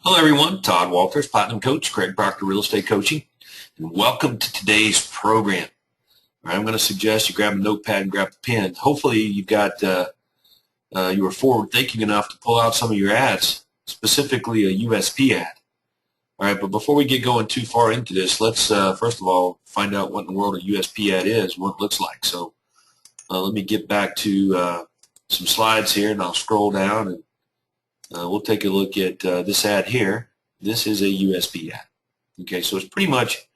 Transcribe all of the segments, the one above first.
Hello everyone, Todd Walters, Platinum Coach, Craig Proctor Real Estate Coaching, and welcome to today's program. All right, I'm going to suggest you grab a notepad and grab a pen. Hopefully you've got, you were forward thinking enough to pull out some of your ads, specifically a USP ad. All right, but before we get going too far into this, let's first of all find out what in the world a USP ad is, what it looks like. So let me get back to some slides here, and I'll scroll down and we'll take a look at this ad here. This is a USB ad. Okay, so it's pretty much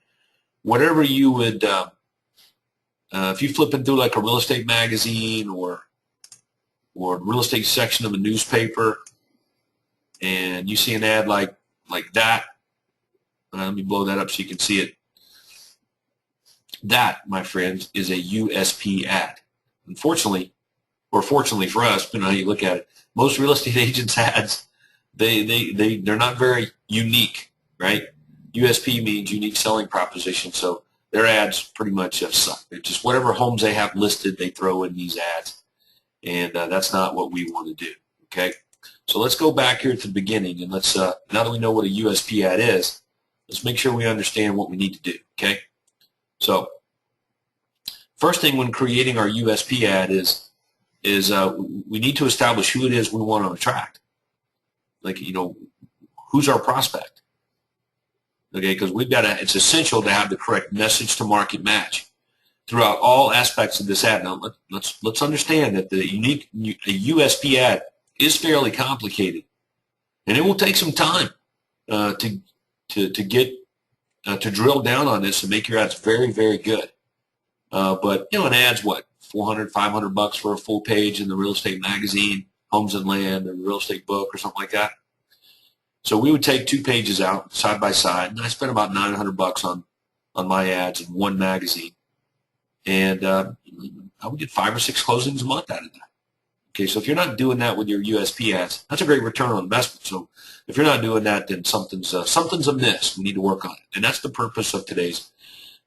whatever you would, if you're flipping through like a real estate magazine or real estate section of a newspaper, and you see an ad like that. Let me blow that up so you can see it. That, my friends, is a USP ad. Unfortunately, or fortunately for us, depending on how you look at it, most real estate agents' ads, they're not very unique, right? USP means unique selling proposition, so their ads pretty much suck. They're just whatever homes they have listed, they throw in these ads, and that's not what we want to do, okay? So let's go back here to the beginning, and let's, now that we know what a USP ad is, let's make sure we understand what we need to do, okay? So first thing when creating our USP ad is we need to establish who it is we want to attract. Like, you know, who's our prospect? Okay, because it's essential to have the correct message to market match throughout all aspects of this ad. Now, let's understand that a USP ad is fairly complicated, and it will take some time to drill down on this and make your ads very, very good. But, you know, an ad's what? $400, $500 for a full page in the real estate magazine, Homes and Land, or real estate book, or something like that. So we would take 2 pages out side by side, and I spent about $900 on my ads in one magazine, and I would get 5 or 6 closings a month out of that. Okay, so if you're not doing that with your USP ads, that's a great return on investment. So if you're not doing that, then something's amiss. We need to work on it, and that's the purpose of today's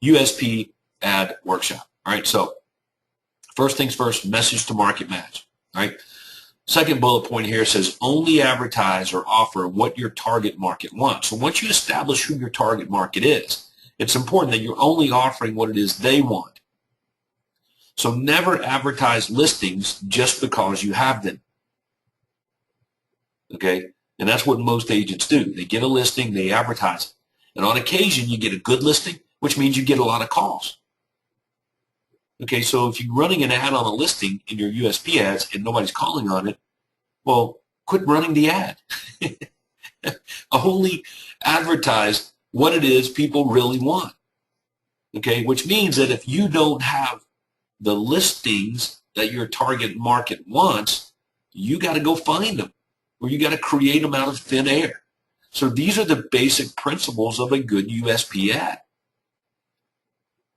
USP ad workshop. All right, so first things first, message to market match, right? Second bullet point here says only advertise or offer what your target market wants. So once you establish who your target market is, it's important that you're only offering what it is they want. So never advertise listings just because you have them, okay? And that's what most agents do. They get a listing, they advertise it. And on occasion, you get a good listing, which means you get a lot of calls. Okay, so if you're running an ad on a listing in your USP ads and nobody's calling on it, well, quit running the ad. Only advertise what it is people really want. Okay, which means that if you don't have the listings that your target market wants, you got to go find them, or you got to create them out of thin air. So these are the basic principles of a good USP ad.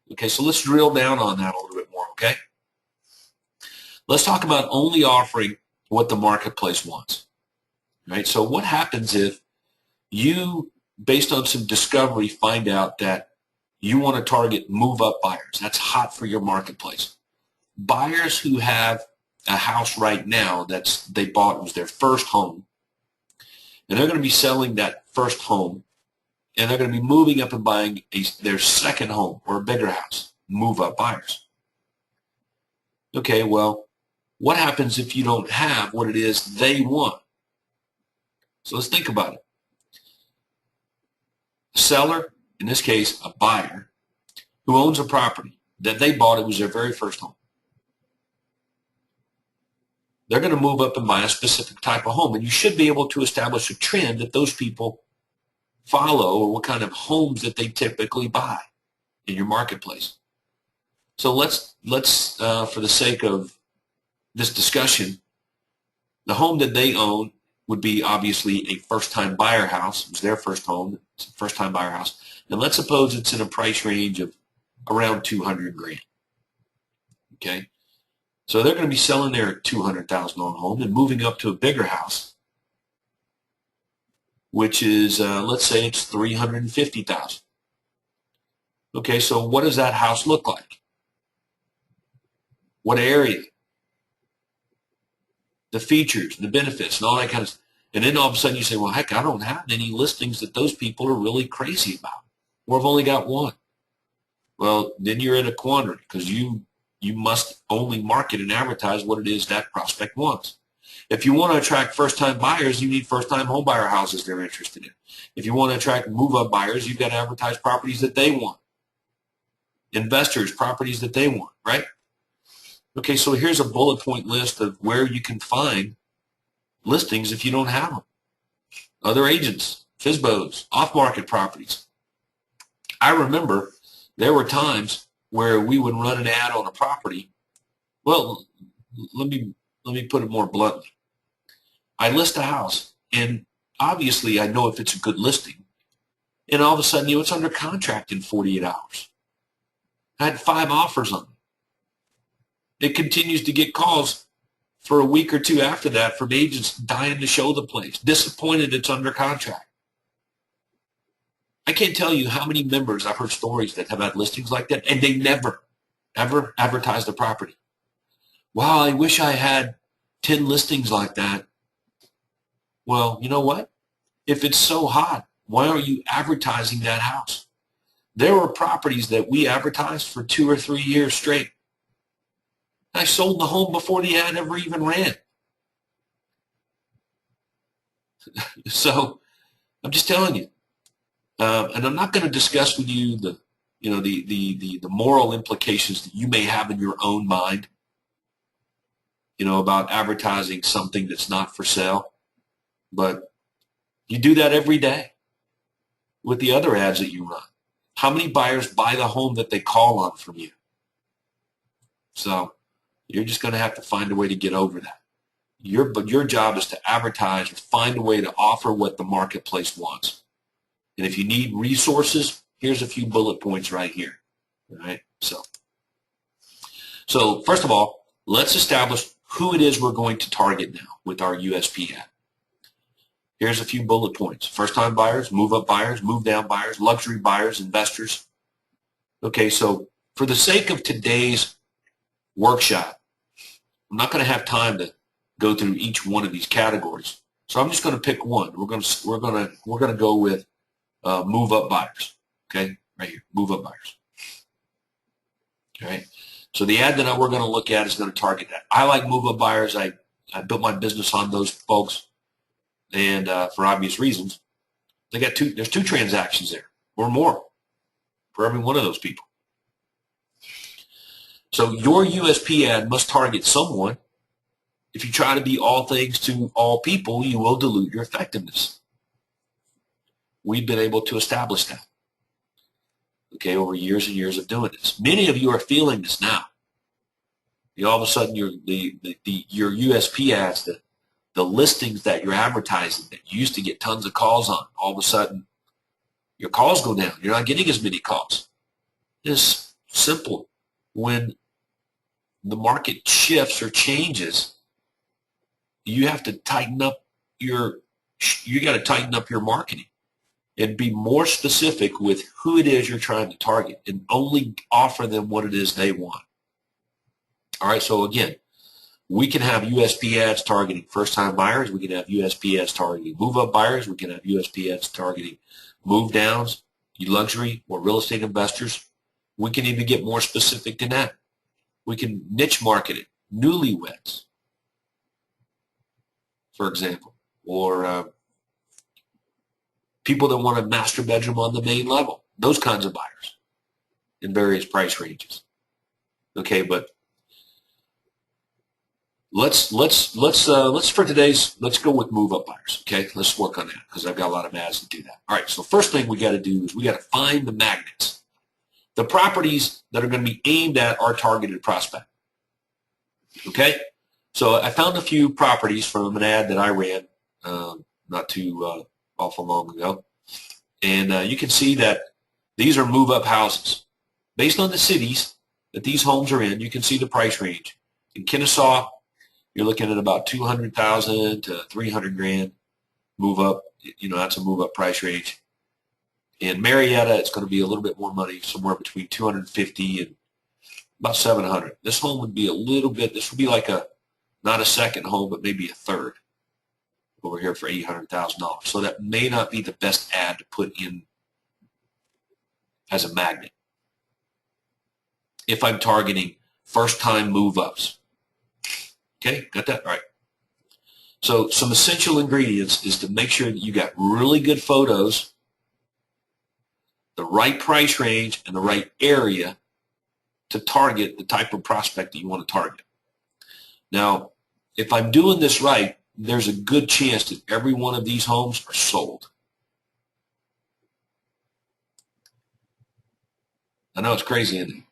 Okay, so let's drill down on that a little bit more, okay? Let's talk about only offering what the marketplace wants, right? So what happens if you, based on some discovery, find out that you want to target move-up buyers? That's hot for your marketplace. Buyers who have a house right now they bought, it was their first home, and they're going to be selling that first home, and they're going to be moving up and buying their second home or a bigger house, move-up buyers. Okay, well, what happens if you don't have what it is they want? So let's think about it. A seller, in this case, a buyer, who owns a property that they bought, it was their very first home. They're going to move up and buy a specific type of home, and you should be able to establish a trend that those people follow, or what kind of homes that they typically buy in your marketplace. So let's for the sake of this discussion, the home that they own would be obviously a first-time buyer house. It was their first home. It's a first-time buyer house. And let's suppose it's in a price range of around $200,000. Okay, so they're going to be selling their $200,000 home and moving up to a bigger house, which is, let's say it's $350,000. Okay, so what does that house look like? What area? The features, the benefits, and all that kind of stuff. And then all of a sudden you say, well, heck, I don't have any listings that those people are really crazy about. Or I've only got one. Well, then you're in a quandary because you must only market and advertise what it is that prospect wants. If you want to attract first-time buyers, you need first-time home buyer houses they're interested in. If you want to attract move-up buyers, you've got to advertise properties that they want. Investors, properties that they want, right? Okay, so here's a bullet point list of where you can find listings if you don't have them. Other agents, FSBOs, off-market properties. I remember there were times where we would run an ad on a property. Well, let me put it more bluntly. I list a house, and obviously I know if it's a good listing, and all of a sudden, it's under contract in 48 hours. I had 5 offers on it. It continues to get calls for a week or two after that from agents dying to show the place, disappointed it's under contract. I can't tell you how many members I've heard stories that have had listings like that, and they never, ever advertise the property. Wow, I wish I had 10 listings like that. Well, you know what? If it's so hot, why aren't you advertising that house? There were properties that we advertised for 2 or 3 years straight. I sold the home before the ad ever even ran. So I'm just telling you. And I'm not going to discuss with you the moral implications that you may have in your own mind, about advertising something that's not for sale. But you do that every day with the other ads that you run. How many buyers buy the home that they call on from you? So you're just going to have to find a way to get over that. But your job is to advertise or find a way to offer what the marketplace wants. And if you need resources, here's a few bullet points right here. All right. So first of all, let's establish who it is we're going to target now with our USP ad. Here's a few bullet points. First-time buyers, move-up buyers, move-down buyers, luxury buyers, investors. Okay, so for the sake of today's workshop, I'm not going to have time to go through each one of these categories. So I'm just going to pick one. We're going to go with move-up buyers. Okay, right here, move-up buyers. All right. So the ad that we're going to look at is going to target that. I like move-up buyers. I built my business on those folks. And for obvious reasons, there's 2 transactions there or more for every one of those people. So your USP ad must target someone. If you try to be all things to all people, you will dilute your effectiveness. We've been able to establish that, okay, over years and years of doing this. Many of you are feeling this now. All of a sudden, your USP ads, the listings that you're advertising that you used to get tons of calls on, all of a sudden your calls go down. You're not getting as many calls. It's simple. When the market shifts or changes, you have to tighten up your marketing and be more specific with who it is you're trying to target and only offer them what it is they want. All right, so again, we can have USP ads targeting first-time buyers. We can have USP ads targeting move-up buyers. We can have USP ads targeting move-downs, luxury, or real estate investors. We can even get more specific than that. We can niche market it, newlyweds, for example, or people that want a master bedroom on the main level, those kinds of buyers in various price ranges. Okay, but let's for today's, let's go with move-up buyers. Okay, let's work on that because I've got a lot of ads to do that. All right, so first thing we got to do is we got to find the magnets, the properties that are going to be aimed at our targeted prospect. Okay, so I found a few properties from an ad that I ran not too awful long ago, and you can see that these are move-up houses based on the cities that these homes are in. You can see the price range. In Kennesaw, you're looking at about $200,000 to $300,000 move up. That's a move up price range. In Marietta, it's going to be a little bit more money, somewhere between $250,000 and about $700,000. This home would be this would be like not a second home, but maybe a third of over here for $800,000. So that may not be the best ad to put in as a magnet. If I'm targeting first-time move-ups. Okay, got that? All right. So some essential ingredients is to make sure that you got really good photos, the right price range, and the right area to target the type of prospect that you want to target. Now, if I'm doing this right, there's a good chance that every one of these homes are sold. I know it's crazy, isn't it?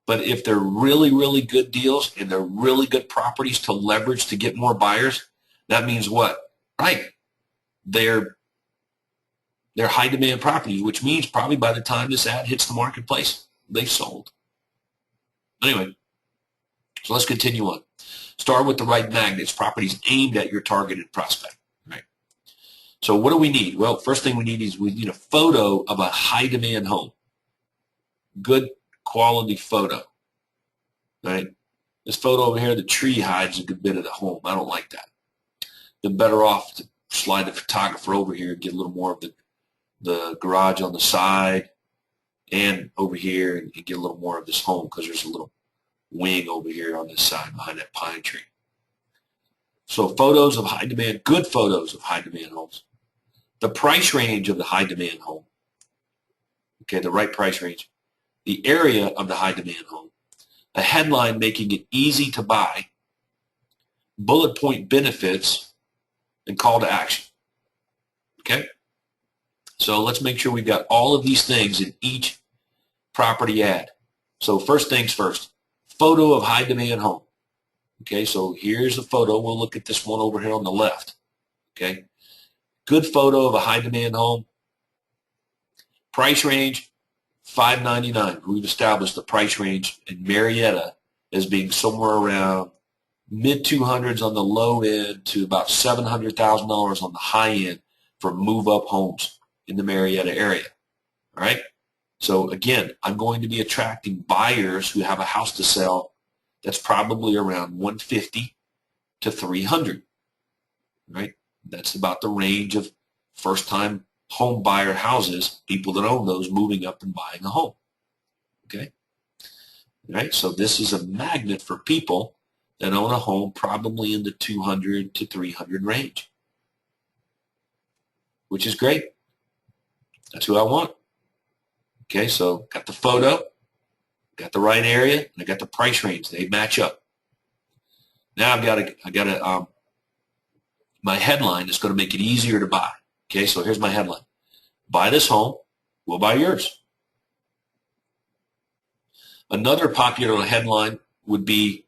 But if they're really, really good deals and they're really good properties to leverage to get more buyers, that means what? Right. They're high demand properties, which means probably by the time this ad hits the marketplace, they've sold. Anyway, so let's continue on. Start with the right magnets, properties aimed at your targeted prospect. Right. So what do we need? Well, first thing we need is we need a photo of a high demand home. Good quality photo. Right. This photo over here, the tree hides a good bit of the home. I don't like that. Then better off to slide the photographer over here and get a little more of the garage on the side and over here and get a little more of this home because there's a little wing over here on this side behind that pine tree. So photos of high demand, good photos of high demand homes. The price range of the high demand home. Okay, the right price range. The area of the high demand home. A headline making it easy to buy. Bullet point benefits and call to action. Okay? So let's make sure we've got all of these things in each property ad. So first things first. Photo of high demand home. Okay, so here's the photo. We'll look at this one over here on the left. Okay, good photo of a high demand home. Price range, $599. We've established the price range in Marietta as being somewhere around mid-200s on the low end to about $700,000 on the high end for move-up homes in the Marietta area. All right. So again, I'm going to be attracting buyers who have a house to sell that's probably around 150 to 300, right? That's about the range of first-time home buyer houses, people that own those moving up and buying a home, okay? All right, so this is a magnet for people that own a home probably in the 200 to 300 range, which is great. That's who I want. Okay, so got the photo, got the right area, and I got the price range. They match up. Now my headline is going to make it easier to buy. Okay, so here's my headline. Buy this home, we'll buy yours. Another popular headline would be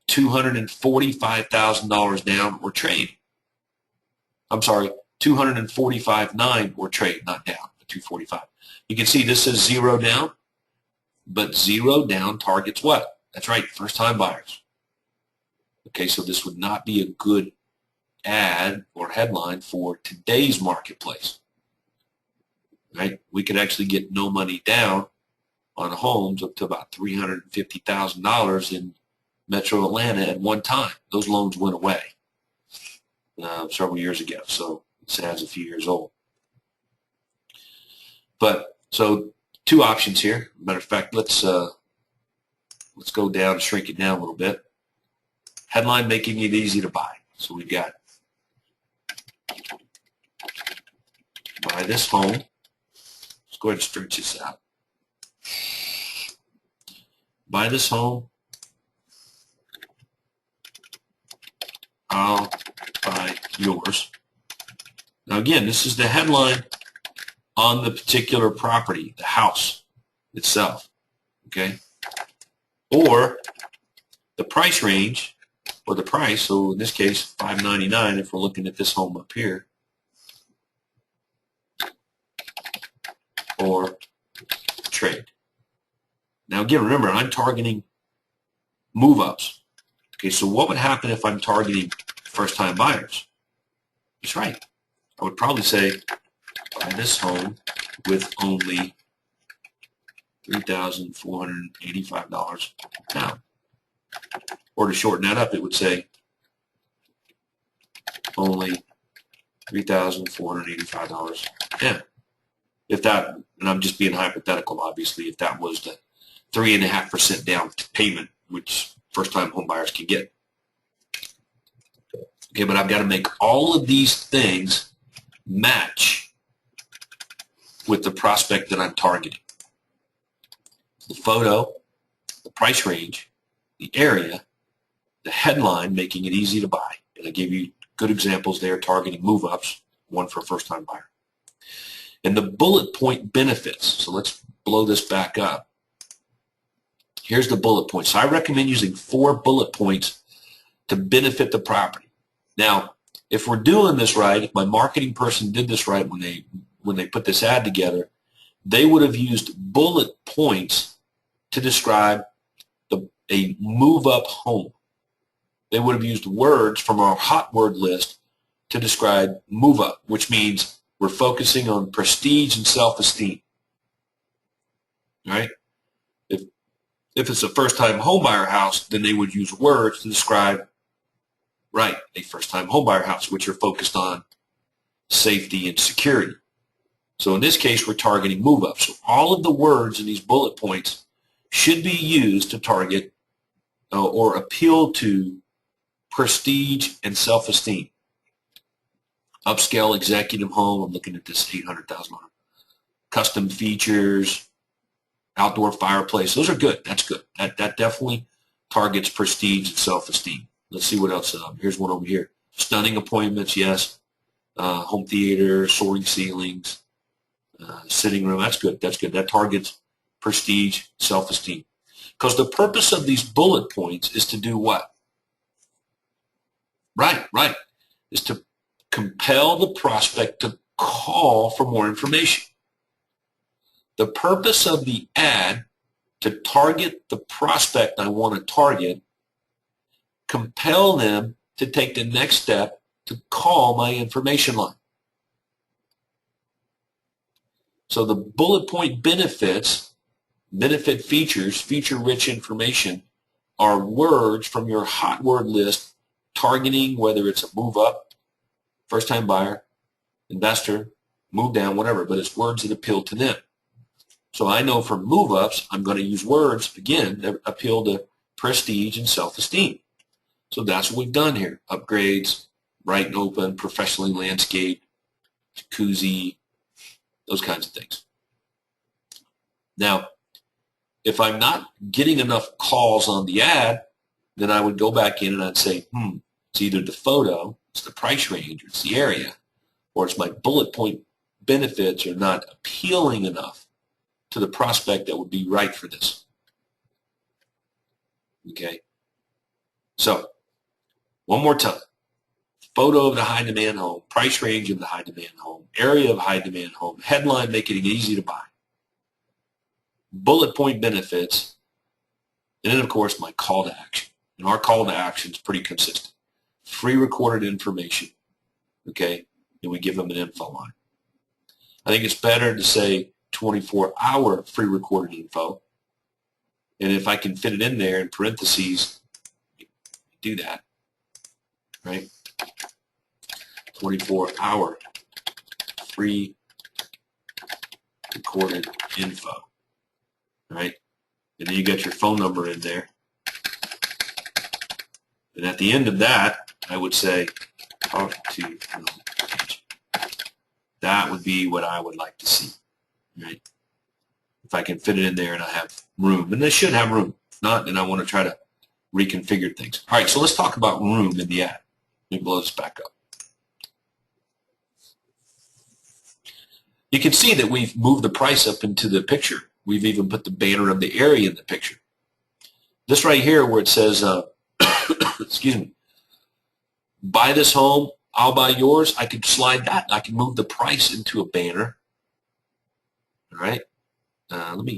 $245,000 down or trade. I'm sorry, $245,900 or trade, not down, but $245,000. You can see this says zero down, but zero down targets what? That's right, first-time buyers. Okay, so this would not be a good ad or headline for today's marketplace. Right? We could actually get no money down on homes up to about $350,000 in Metro Atlanta at one time. Those loans went away several years ago, so this ad's a few years old. But so two options here. Matter of fact, let's go down and shrink it down a little bit. Headline making it easy to buy. So we've got buy this home. Let's go ahead and stretch this out. Buy this home. I'll buy yours. Now again, this is the headline on the particular property, the house itself, okay? Or the price range, or the price, so in this case, $599 if we're looking at this home up here, or trade. Now again, remember, I'm targeting move-ups. Okay, so what would happen if I'm targeting first-time buyers? That's right. I would probably say, buy this home with only $3,485 down. Or to shorten that up, it would say, only $3,485. Yeah. If that, and I'm just being hypothetical, obviously, if that was the 3.5% down payment, which first-time home buyers can get. Okay, but I've got to make all of these things match with the prospect that I'm targeting. The photo, the price range, the area, the headline, making it easy to buy. And I gave you good examples there, targeting move-ups, one for a first-time buyer. And the bullet point benefits. So let's blow this back up. Here's the bullet points. So I recommend using 4 bullet points to benefit the property. Now, if we're doing this right, if my marketing person did this right when they put this ad together, they would have used bullet points to describe a move-up home. They would have used words from our hot word list to describe move-up, which means we're focusing on prestige and self-esteem. Right? If it's a first-time homebuyer house, then they would use words to describe, right, a first-time homebuyer house, which are focused on safety and security. So in this case, we're targeting move-up. So all of the words in these bullet points should be used to target or appeal to prestige and self-esteem. Upscale executive home, I'm looking at this $800,000. Custom features, outdoor fireplace, those are good. That's good. That definitely targets prestige and self-esteem. Let's see what else. Here's one over here. Stunning appointments, yes. Home theater, soaring ceilings, sitting room, that's good. That's good. That targets prestige, self-esteem. Because the purpose of these bullet points is to do what? Right. Is to compel the prospect to call for more information. The purpose of the ad to target the prospect I want to target, compel them to take the next step to call my information line. So the bullet point benefits, benefit features, feature-rich information are words from your hot word list targeting whether it's a move up, first-time buyer, investor, move down, whatever, but it's words that appeal to them. So I know for move-ups, I'm going to use words, again, that appeal to prestige and self-esteem. So that's what we've done here. Upgrades, bright and open, professionally landscaped, jacuzzi, those kinds of things. Now, if I'm not getting enough calls on the ad, then I would go back in and I'd say, it's either the photo, it's the price range, or it's the area, or it's my bullet point benefits are not appealing enough to the prospect that would be right for this. Okay? So, one more time. Photo of the high demand home, price range of the high demand home, area of high demand home, headline making it easy to buy, bullet point benefits, and then of course my call to action. And our call to action is pretty consistent. Free recorded information, okay, and we give them an info line. I think it's better to say 24-hour free recorded info, and if I can fit it in there in parentheses, do that, right? 24-hour free recorded info, right? And then you got your phone number in there. And at the end of that, I would say, talk to Phil. That would be what I would like to see, right? If I can fit it in there and I have room. And they should have room. If not, then I want to try to reconfigure things. All right, so let's talk about room in the ad. Let me blow this back up. You can see that we've moved the price up into the picture. We've even put the banner of the area in the picture. This right here where it says, excuse me, buy this home, I'll buy yours, I could slide that. I can move the price into a banner. All right.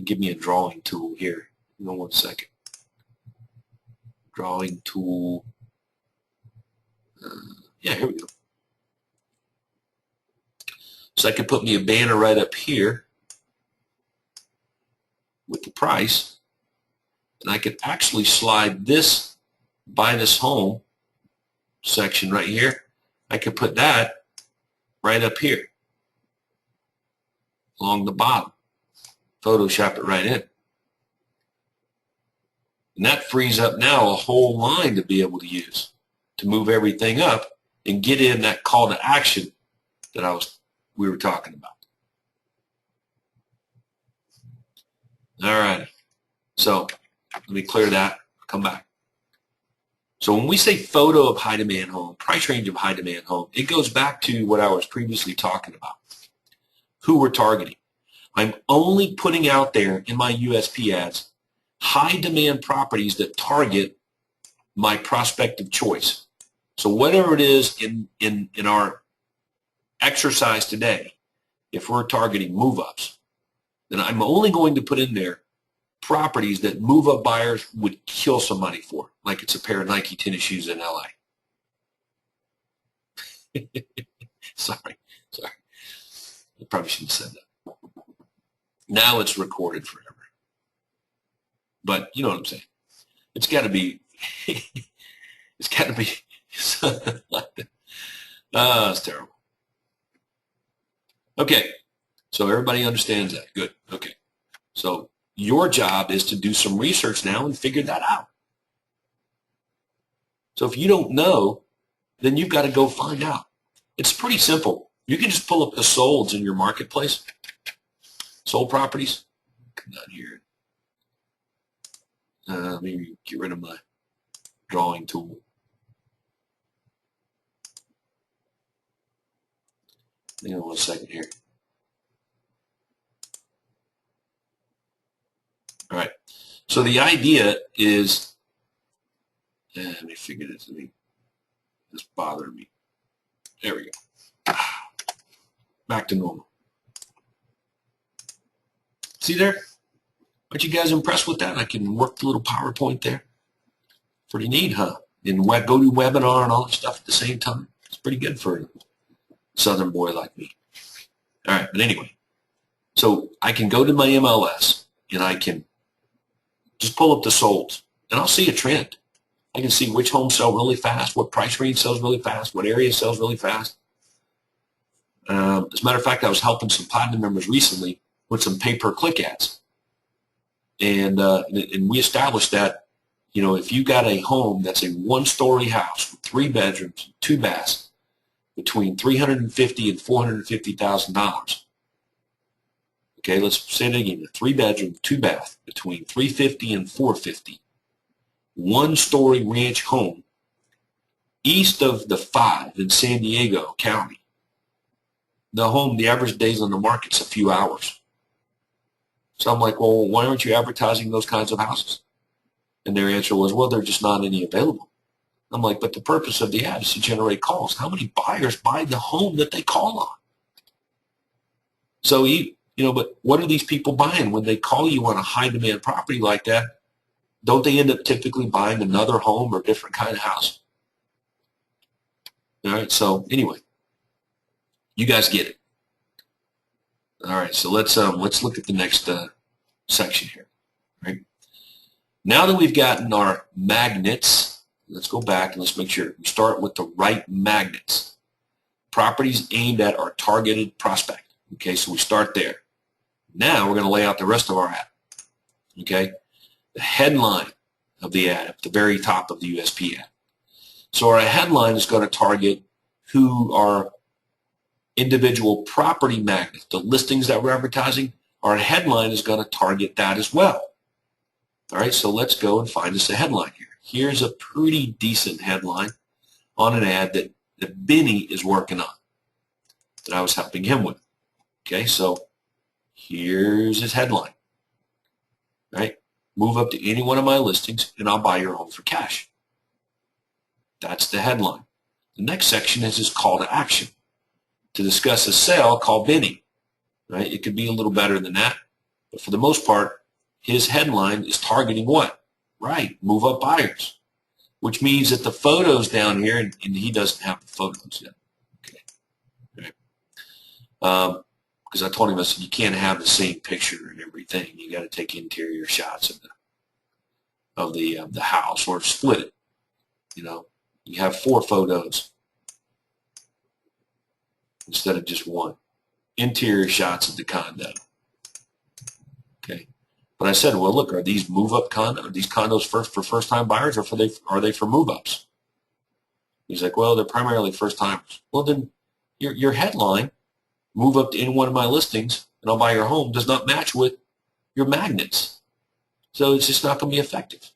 Give me a drawing tool here. Hang on 1 second. Drawing tool. Yeah, here we go. So I could put me a banner right up here with the price, and I could actually slide this buy this home section right here I could put that right up here along the bottom. Photoshop it right in. And that frees up now a whole line to be able to use to move everything up and get in that call to action that we were talking about. All right. So let me clear that. Come back. So when we say photo of high demand home, price range of high demand home, it goes back to what I was previously talking about. Who we're targeting. I'm only putting out there in my USP ads high demand properties that target my prospect of choice. So whatever it is in our exercise today, if we're targeting move-ups, then I'm only going to put in there properties that move-up buyers would kill some money for, like it's a pair of Nike tennis shoes in LA. Sorry. I probably shouldn't have said that. Now it's recorded forever. But you know what I'm saying. It's got to be, it's got to be something like that. Oh, it's terrible. Okay, so everybody understands that. Good. Okay, so your job is to do some research now and figure that out. So if you don't know, then you've got to go find out. It's pretty simple. You can just pull up the solds in your marketplace, sold properties. Come down here. Let me get rid of my drawing tool. Hang on 1 second here. All right. So the idea is, let me figure this. This bothered me. There we go. Back to normal. See there? Aren't you guys impressed with that? I can work the little PowerPoint there. Pretty neat, huh? And go to webinar and all that stuff at the same time. It's pretty good for a Southern boy like me. All right, but anyway. So I can go to my MLS and I can just pull up the solds and I'll see a trend. I can see which homes sell really fast, what price range sells really fast, what area sells really fast. As a matter of fact, I was helping some platinum members recently with some pay-per-click ads. And we established that, you know, if you got a home that's a one-story house with 3 bedrooms, 2 baths, between $350,000 and $450,000. Okay, let's say it again: a 3-bedroom, 2-bath, between $350,000 and $450,000. One-story ranch home east of the 5 in San Diego County. The average days on the market's a few hours. So I'm like, well, why aren't you advertising those kinds of houses? And their answer was, well, there are just not any available. I'm like, but the purpose of the ad is to generate calls. How many buyers buy the home that they call on? So, but what are these people buying when they call you on a high demand property like that? Don't they end up typically buying another home or different kind of house? All right, so anyway, you guys get it. All right, so let's look at the next section here. Right now that we've gotten our magnets, let's go back and let's make sure we start with the right magnets. Properties aimed at our targeted prospect. Okay, so we start there. Now we're going to lay out the rest of our ad. Okay, the headline of the ad at the very top of the USP ad. So our headline is going to target who are individual property magnets, the listings that we're advertising. Our headline is going to target that as well. All right, so let's go and find us a headline here. Here's a pretty decent headline on an ad that Benny is working on, that I was helping him with. Okay, so here's his headline. All right, move up to any one of my listings and I'll buy your home for cash. That's the headline. The next section is his call to action. To discuss a sale, call Benny. Right? It could be a little better than that, but for the most part, his headline is targeting what? Right, move up buyers, which means that the photos down here, and he doesn't have the photos yet. Okay. Right. Because I told him, I said, you can't have the same picture and everything. You got to take interior shots of the house or split it. You know, you have 4 photos. instead of just one. Interior shots of the condo. Okay. But I said, well, look, are these move-up condos? Are these condos for first-time buyers, or are they for move-ups? He's like, well, they're primarily first-timers. Well, then your headline, move up to any one of my listings and I'll buy your home, does not match with your magnets. So it's just not going to be effective.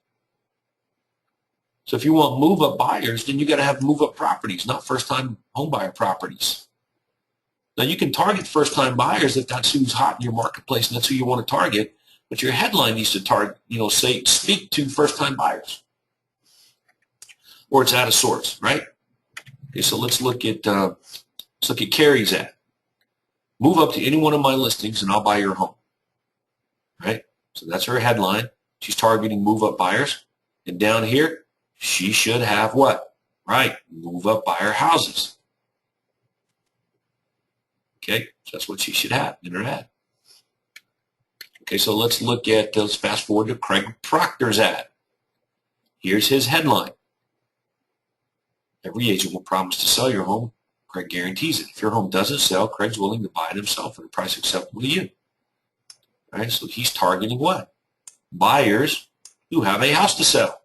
So if you want move-up buyers, then you got to have move-up properties, not first-time home buyer properties. Now, you can target first-time buyers if that's who's hot in your marketplace and that's who you want to target, but your headline needs to target, speak to first-time buyers, or it's out of sorts, right? Okay, so let's look at Carrie's ad. Move up to any one of my listings and I'll buy your home, right? So that's her headline. She's targeting move-up buyers, and down here, she should have what? Right, move-up buyer houses. Okay, so that's what she should have in her ad. Okay, so let's fast forward to Craig Proctor's ad. Here's his headline. Every agent will promise to sell your home. Craig guarantees it. If your home doesn't sell, Craig's willing to buy it himself at a price acceptable to you. All right, so he's targeting what? Buyers who have a house to sell.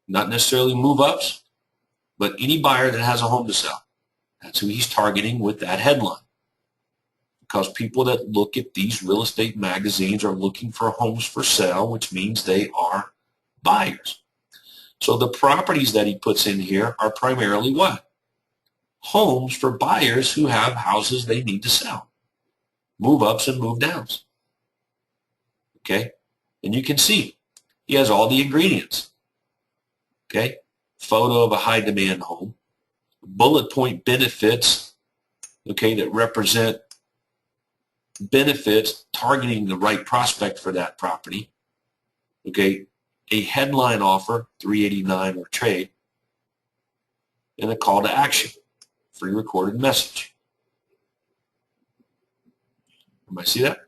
Not necessarily move-ups, but any buyer that has a home to sell. That's who he's targeting with that headline. Because people that look at these real estate magazines are looking for homes for sale, which means they are buyers. So the properties that he puts in here are primarily what? Homes for buyers who have houses they need to sell. Move-ups and move-downs. Okay? And you can see he has all the ingredients. Okay? Photo of a high-demand home. Bullet point benefits, okay, that represent benefits targeting the right prospect for that property. Okay? A headline offer, $389 or trade, and a call to action, free recorded message. Everybody see that?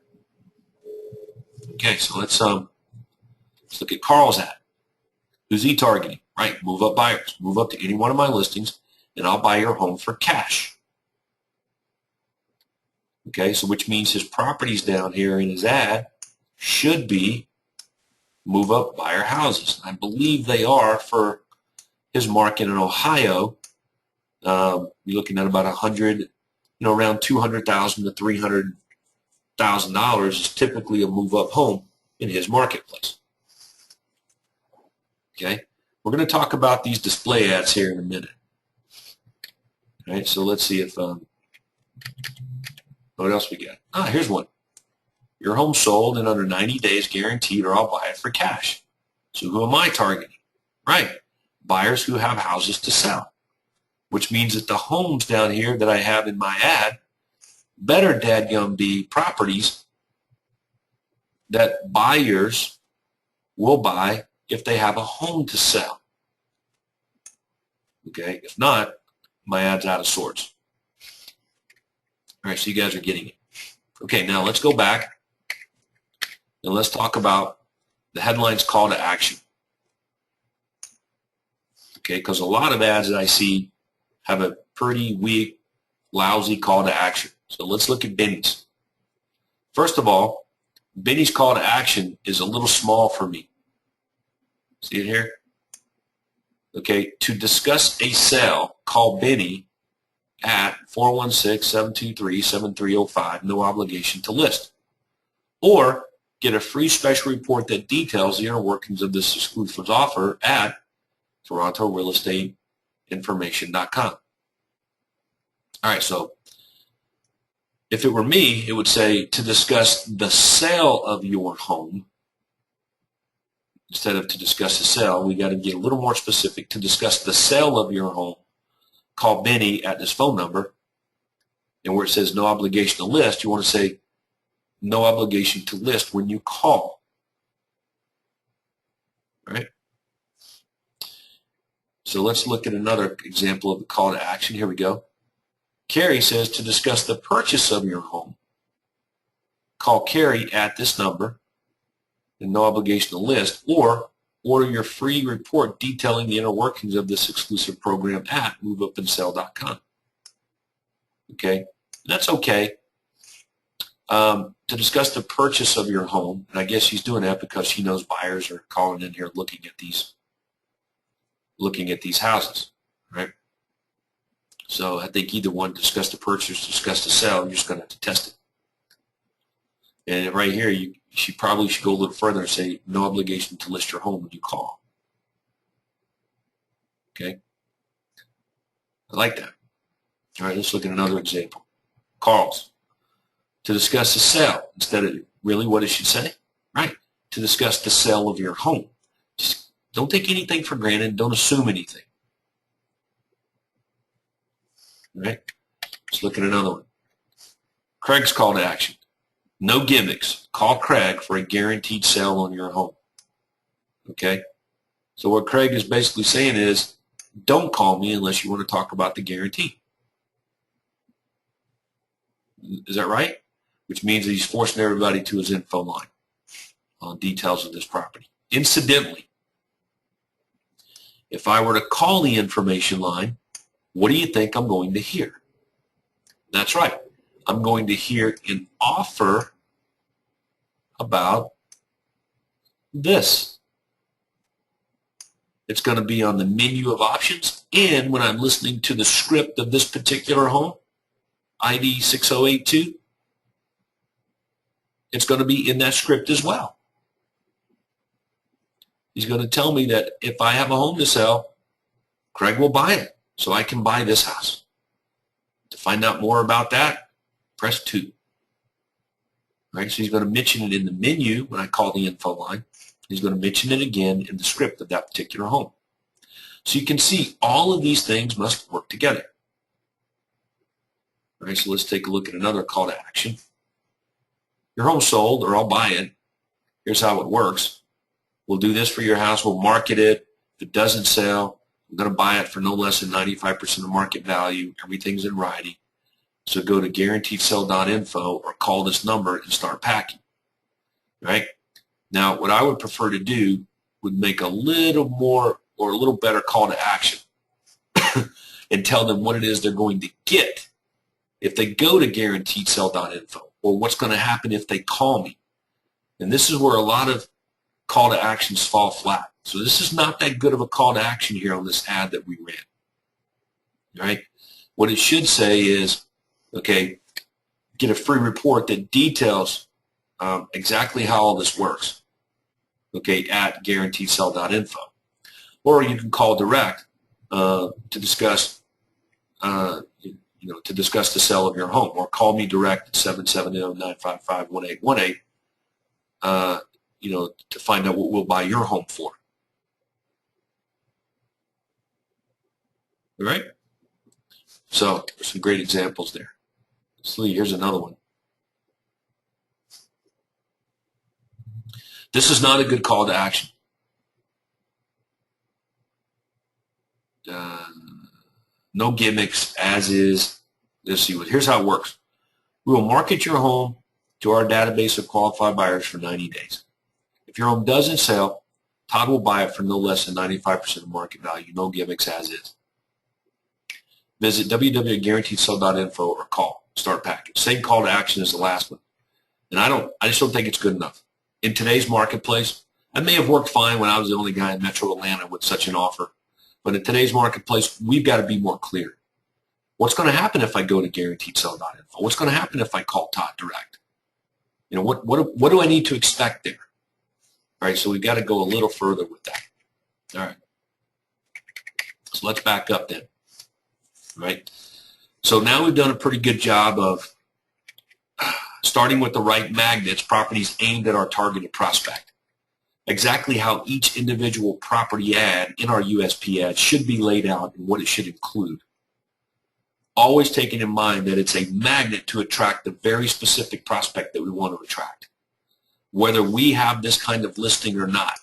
Okay, so let's look at Carl's ad. Who's he targeting? Right, move up buyers. Move up to any one of my listings, and I'll buy your home for cash. Okay, so which means his properties down here in his ad should be move up buyer houses. I believe they are for his market in Ohio. You're looking at about 100, around $200,000 to $300,000 is typically a move up home in his marketplace. Okay, we're going to talk about these display ads here in a minute. All right, so let's see if what else we got. Here's one. Your home sold in under 90 days guaranteed, or I'll buy it for cash. So who am I targeting? Right, buyers who have houses to sell, which means that the homes down here that I have in my ad better dadgum be properties that buyers will buy if they have a home to sell. Okay, if not, my ad's out of sorts. All right, so you guys are getting it. Okay, now let's go back and let's talk about the headline's call to action. Okay, because a lot of ads that I see have a pretty weak, lousy call to action. So let's look at Benny's. First of all, Benny's call to action is a little small for me. See it here? Okay, to discuss a sale, call Benny at 416-723-7305, no obligation to list. Or get a free special report that details the inner workings of this exclusive offer at TorontoRealEstateInformation.com. All right, so if it were me, it would say to discuss the sale of your home. Instead of to discuss the sale, we got to get a little more specific. To discuss the sale of your home, call Benny at this phone number. And where it says no obligation to list, you want to say no obligation to list when you call. All right? So let's look at another example of the call to action. Here we go. Carrie says to discuss the purchase of your home, call Carrie at this number and no obligation to list, or order your free report detailing the inner workings of this exclusive program at moveupandsell.com. Okay, that's okay. To discuss the purchase of your home, and I guess she's doing that because she knows buyers are calling in here looking at these houses, right? So I think either one, discuss the purchase, discuss the sale, you're just going to have to test it. And right here, she probably should go a little further and say, no obligation to list your home when you call. Okay? I like that. All right, let's look at another example. Carl's. To discuss the sale, instead of really what it should say, right? To discuss the sale of your home. Just don't take anything for granted. Don't assume anything. All right? Let's look at another one. Craig's call to action. No gimmicks. Call Craig for a guaranteed sale on your home. Okay? So what Craig is basically saying is, don't call me unless you want to talk about the guarantee. Is that right? Which means that he's forcing everybody to his info line on details of this property. Incidentally, if I were to call the information line, what do you think I'm going to hear? That's right. I'm going to hear an offer about this. It's going to be on the menu of options, and when I'm listening to the script of this particular home, ID 6082, it's going to be in that script as well. He's going to tell me that if I have a home to sell, Craig will buy it, so I can buy this house. To find out more about that, press 2. Right, so he's going to mention it in the menu when I call the info line. He's going to mention it again in the script of that particular home. So you can see all of these things must work together. All right, so let's take a look at another call to action. Your home's sold, or I'll buy it. Here's how it works. We'll do this for your house. We'll market it. If it doesn't sell, I'm going to buy it for no less than 95% of market value. Everything's in writing. So go to guaranteedsell.info or call this number and start packing. Right? Now, what I would prefer to do would make a little more or a little better call to action and tell them what it is they're going to get if they go to guaranteedsell.info, or what's going to happen if they call me. And this is where a lot of call to actions fall flat. So this is not that good of a call to action here on this ad that we ran. Right? What it should say is, okay, get a free report that details exactly how all this works, okay, at guaranteedsell.info. Or you can call direct to discuss to discuss the sale of your home, or call me direct at 770-955-1818 to find out what we'll buy your home for. All right? So there's some great examples there. So here's another one. This is not a good call to action. No gimmicks, as is. Let's see. Here's how it works. We will market your home to our database of qualified buyers for 90 days. If your home doesn't sell, Todd will buy it for no less than 95% of market value. No gimmicks, as is. Visit www.guaranteedsell.info or call. Start packing. Same call to action as the last one. And I just don't think it's good enough. In today's marketplace, I may have worked fine when I was the only guy in Metro Atlanta with such an offer. But in today's marketplace, we've got to be more clear. What's going to happen if I go to guaranteedsell.info? What's going to happen if I call Todd direct? What do I need to expect there? All right, so we've got to go a little further with that. All right. So let's back up then. All right. So now we've done a pretty good job of starting with the right magnets, properties aimed at our targeted prospect. Exactly how each individual property ad in our USP ad should be laid out and what it should include. Always taking in mind that it's a magnet to attract the very specific prospect that we want to attract. Whether we have this kind of listing or not,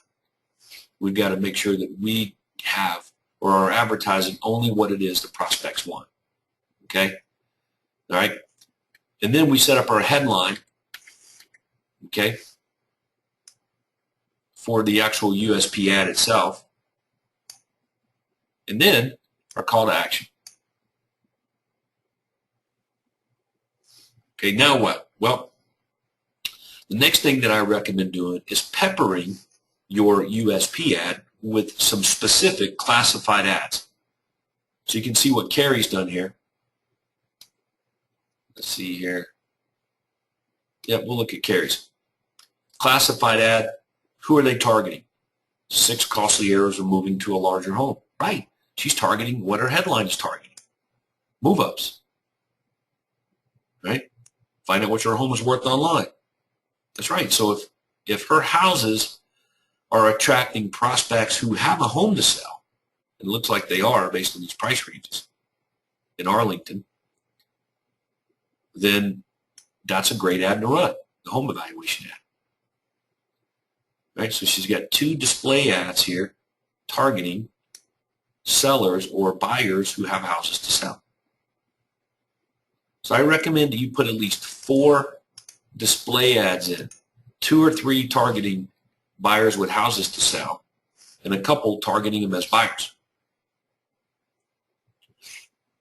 we've got to make sure that we have or are advertising only what it is the prospects want. Okay? All right? And then we set up our headline, okay, for the actual USP ad itself, and then our call to action. Okay, now what? Well, the next thing that I recommend doing is peppering your USP ad with some specific classified ads. So you can see what Carrie's done here. Let's see here. Yep, we'll look at Carrie's. Classified ad, who are they targeting? 6 costly heirs are moving to a larger home. Right. She's targeting what her headline is targeting. Move-ups. Right? Find out what your home is worth online. That's right. So if her houses are attracting prospects who have a home to sell, and it looks like they are based on these price ranges in Arlington, then that's a great ad to run, the home evaluation ad. Right? So she's got 2 display ads here targeting sellers or buyers who have houses to sell. So I recommend that you put at least 4 display ads in, 2 or 3 targeting buyers with houses to sell, and a couple targeting them as buyers.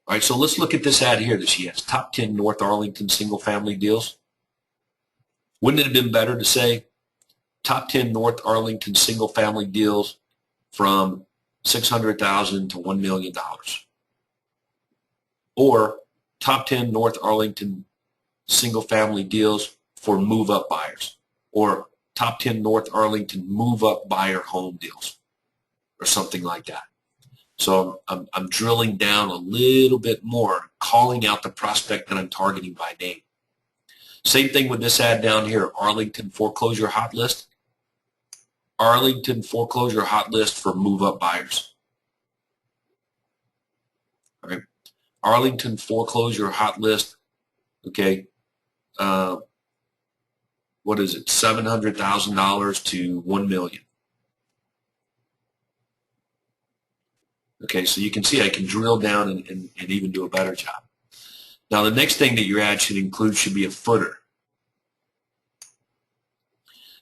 All right, so let's look at this ad here that she has, top 10 North Arlington single-family deals. Wouldn't it have been better to say top 10 North Arlington single-family deals from $600,000 to $1 million? Or top 10 North Arlington single-family deals for move-up buyers, or top 10 North Arlington move-up buyer home deals, or something like that. So I'm drilling down a little bit more, calling out the prospect that I'm targeting by name. Same thing with this ad down here, Arlington foreclosure hot list. Arlington foreclosure hot list for move-up buyers. All right. Arlington foreclosure hot list, okay, what is it, $700,000 to $1 million. Okay, so you can see I can drill down and even do a better job. Now the next thing that your ad should include should be a footer.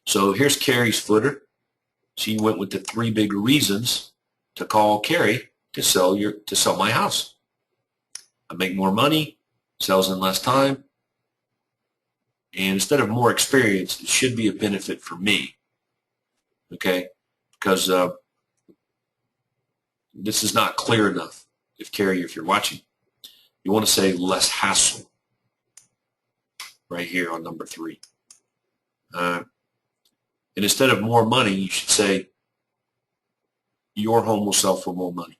So here's Carrie's footer. She went with the 3 big reasons to call Carrie to sell my house. I make more money, sells in less time, and instead of more experience, it should be a benefit for me. Okay, because this is not clear enough. Carrie, if you're watching, you want to say less hassle right here on number 3. And instead of more money, you should say your home will sell for more money.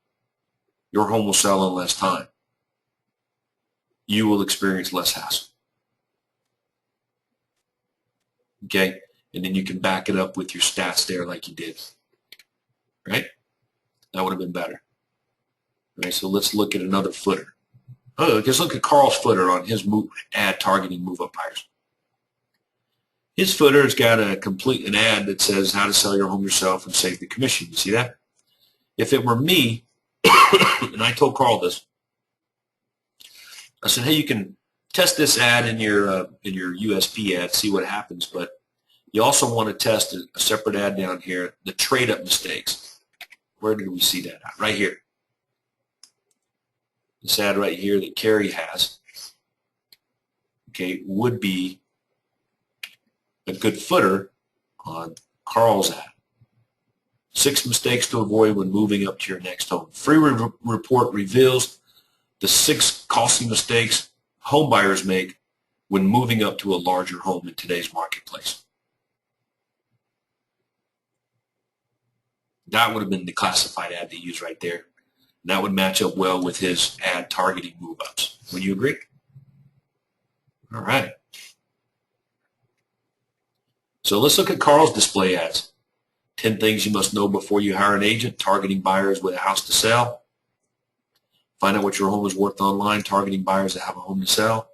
Your home will sell in less time. You will experience less hassle. Okay? And then you can back it up with your stats there like you did. Right? That would have been better. All right, so let's look at another footer. Oh, just look at Carl's footer on his ad targeting move-up buyers. His footer has got an ad that says how to sell your home yourself and save the commission. You see that? If it were me, and I told Carl this, I said, hey, you can test this ad in your USP ad, see what happens, but you also want to test a separate ad down here, the trade-up mistakes. Where did we see that at? Right here. This ad right here that Carrie has, okay, would be a good footer on Carl's ad. 6 mistakes to avoid when moving up to your next home. Free report reveals the 6 costly mistakes home buyers make when moving up to a larger home in today's marketplace. That would have been the classified ad to use right there. And that would match up well with his ad targeting move-ups. Would you agree? All right. So let's look at Carl's display ads. 10 things you must know before you hire an agent, targeting buyers with a house to sell. Find out what your home is worth online, targeting buyers that have a home to sell.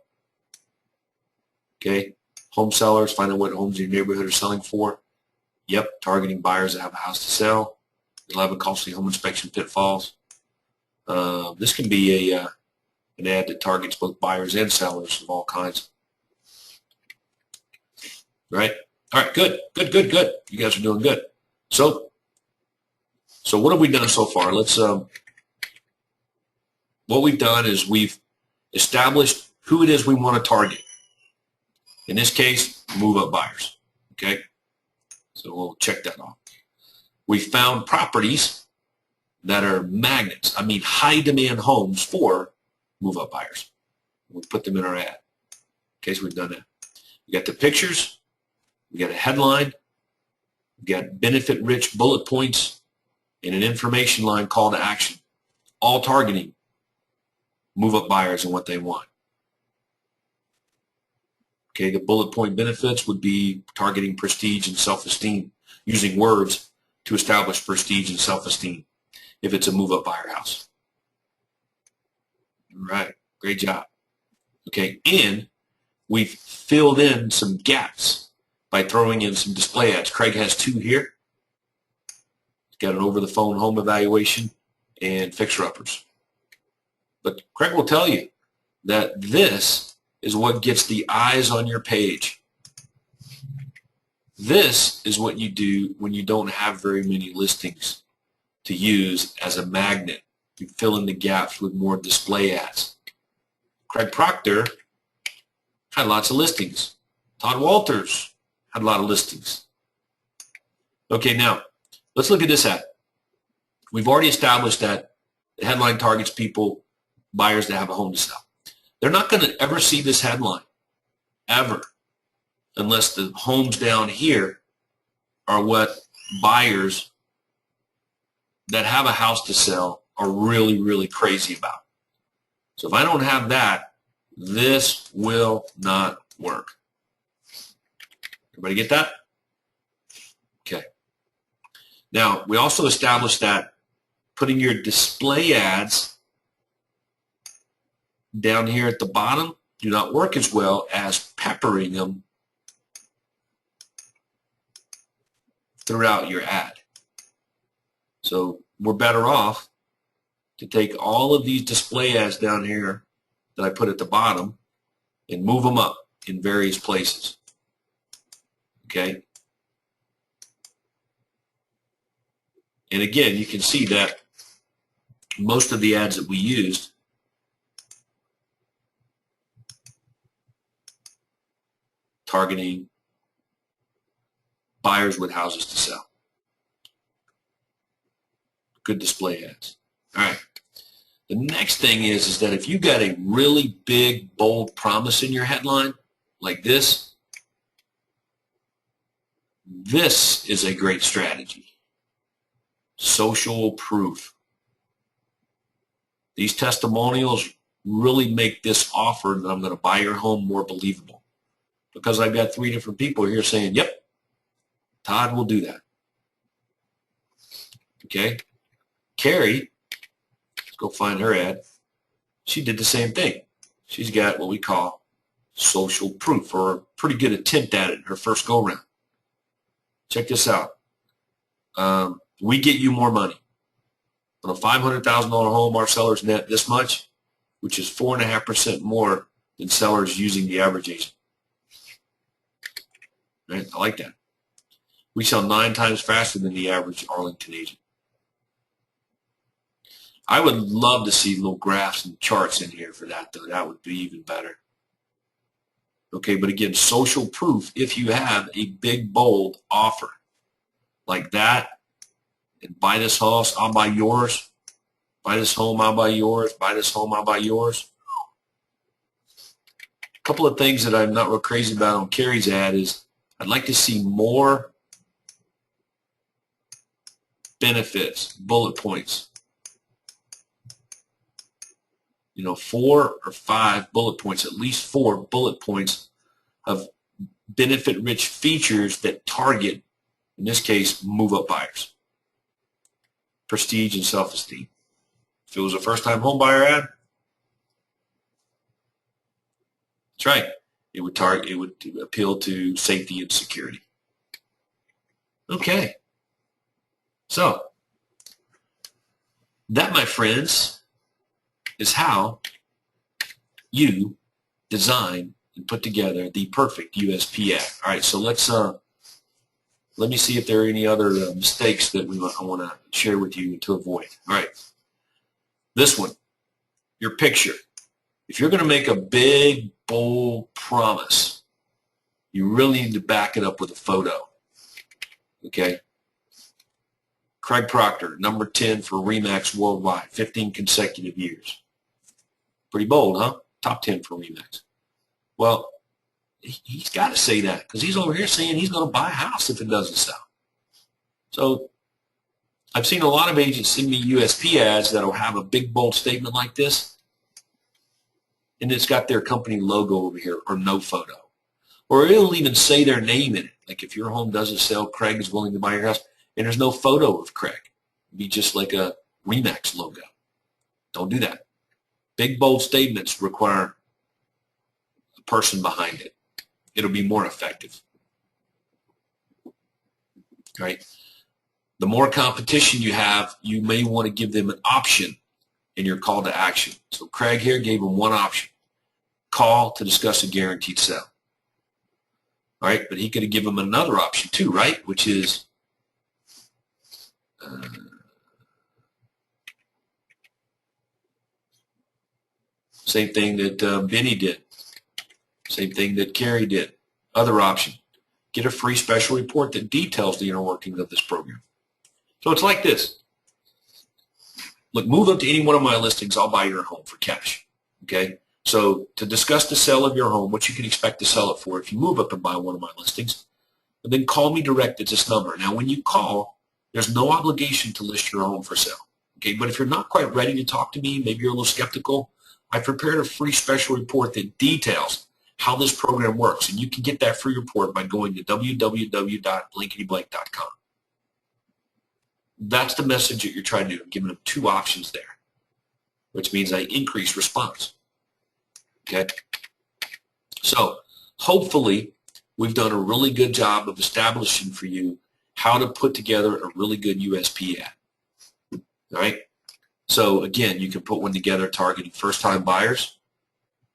Okay. Home sellers, find out what homes in your neighborhood are selling for. Yep, targeting buyers that have a house to sell. 11 costly home inspection pitfalls. This can be an ad that targets both buyers and sellers of all kinds. Right? All right, good. You guys are doing good. So what have we done so far? What we've done is we've established who it is we want to target. In this case, move-up buyers. Okay, so we'll check that off. We found properties that are magnets. I mean, high-demand homes for move-up buyers. We'll put them in our ad. Okay, so we've done that. We got the pictures. We got a headline. We got benefit-rich bullet points and an information line call to action, all targeting move-up buyers and what they want. Okay, the bullet point benefits would be targeting prestige and self-esteem, using words to establish prestige and self-esteem if it's a move-up buyer house. All right, great job. Okay, and we've filled in some gaps by throwing in some display ads. Craig has 2 here. He's got an over-the-phone home evaluation and fixer-uppers. But Craig will tell you that this is what gets the eyes on your page. This is what you do when you don't have very many listings to use as a magnet. You fill in the gaps with more display ads. Craig Proctor had lots of listings. Todd Walters had a lot of listings. Okay, now let's look at this ad. We've already established that the headline targets people, buyers that have a home to sell. They're not going to ever see this headline, ever, unless the homes down here are what buyers that have a house to sell are really, really crazy about. So if I don't have that, this will not work. Everybody get that? Okay. Now, we also established that putting your display ads down here at the bottom do not work as well as peppering them throughout your ad. So we're better off to take all of these display ads down here that I put at the bottom and move them up in various places. Okay? And again, you can see that most of the ads that we used targeting buyers with houses to sell. Good display ads. All right. The next thing is that if you got a really big, bold promise in your headline, like this is a great strategy. Social proof. These testimonials really make this offer that I'm going to buy your home more believable. Because I've got 3 different people here saying, yep, Todd will do that. Okay? Carrie, let's go find her ad. She did the same thing. She's got what we call social proof, or a pretty good attempt at it in her first go-round. Check this out. We get you more money. On a $500,000 home, our sellers net this much, which is 4.5% more than sellers using the average agent. Right? I like that. We sell 9 times faster than the average Arlington agent. I would love to see little graphs and charts in here for that, though. That would be even better. Okay, but again, social proof, if you have a big, bold offer like that, and buy this house, I'll buy yours. Buy this home, I'll buy yours. Buy this home, I'll buy yours. A couple of things that I'm not real crazy about on Carrie's ad is I'd like to see more benefits, bullet points. 4 or 5 bullet points, at least 4 bullet points of benefit-rich features that target, in this case, move-up buyers. Prestige and self-esteem. If it was a first-time home buyer ad, that's right. It would appeal to safety and security. Okay. So that, my friends, is how you design and put together the perfect USP ad. All right, so let's Let me see if there are any other mistakes that I want to share with you to avoid. All right. This one, your picture. If you're going to make a big, bold promise, you really need to back it up with a photo. Okay? Craig Proctor, number 10 for RE/MAX worldwide, 15 consecutive years. Pretty bold, huh? Top 10 for RE/MAX. Well, he's got to say that because he's over here saying he's going to buy a house if it doesn't sell. So I've seen a lot of agents send me USP ads that will have a big, bold statement like this, and it's got their company logo over here or no photo. Or it'll even say their name in it. Like if your home doesn't sell, Craig is willing to buy your house, and there's no photo of Craig. It'd be just like a RE/MAX logo. Don't do that. Big, bold statements require a person behind it. It'll be more effective. Right? The more competition you have, you may want to give them an option in your call to action. So Craig here gave him one option. Call to discuss a guaranteed sale. All right, but he could have given him another option too, right? Which is same thing that Benny did. Same thing that Carrie did. Other option. Get a free special report that details the inner workings of this program. So it's like this. Look, move up to any one of my listings. I'll buy your home for cash. Okay? So to discuss the sale of your home, what you can expect to sell it for if you move up and buy one of my listings, and then call me direct at this number. Now, when you call, there's no obligation to list your home for sale. Okay? But if you're not quite ready to talk to me, maybe you're a little skeptical, I've prepared a free special report that details how this program works. And you can get that free report by going to www.blanketyblake.com. That's the message that you're trying to do. I'm giving them two options there, which means I increase response. Okay? So hopefully we've done a really good job of establishing for you how to put together a really good USP ad. All right? So again, you can put one together targeting first-time buyers,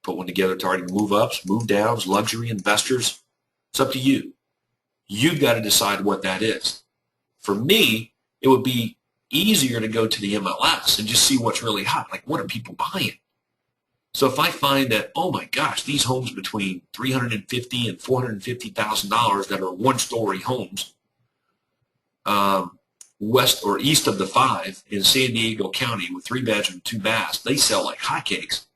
put one together targeting move-ups, move-downs, luxury investors. It's up to you. You've got to decide what that is. For me, it would be easier to go to the MLS and just see what's really hot. Like, what are people buying? So if I find that, oh my gosh, these homes between $350,000 and $450,000 that are one-story homes, west or east of the 5 in San Diego County with 3-bedroom, 2 baths, they sell like hotcakes.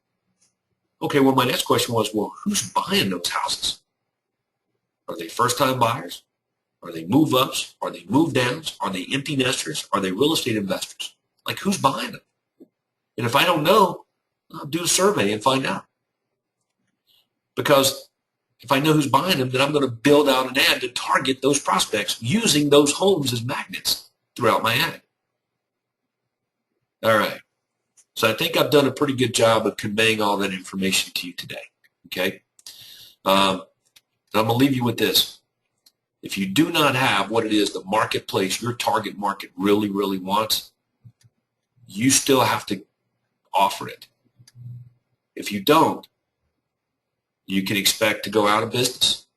Okay, well, my next question was, well, who's buying those houses? Are they first-time buyers? Are they move-ups? Are they move-downs? Are they empty nesters? Are they real estate investors? Like, who's buying them? And if I don't know, I'll do a survey and find out. Because if I know who's buying them, then I'm going to build out an ad to target those prospects using those homes as magnets throughout my ad. All right. So I think I've done a pretty good job of conveying all that information to you today. Okay? I'm going to leave you with this. If you do not have what it is the marketplace, your target market really, really wants, you still have to offer it. If you don't, you can expect to go out of business.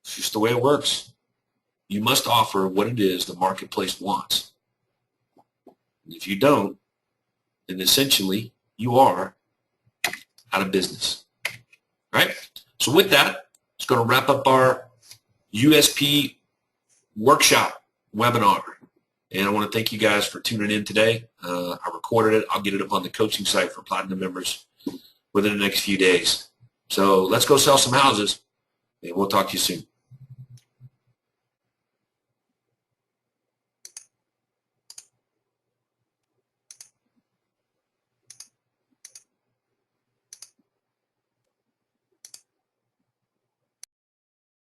It's just the way it works. You must offer what it is the marketplace wants. And if you don't, then essentially you are out of business. All right? So with that, it's going to wrap up our USP workshop webinar. And I want to thank you guys for tuning in today. I recorded it. I'll get it up on the coaching site for Platinum members within the next few days. So let's go sell some houses, and we'll talk to you soon.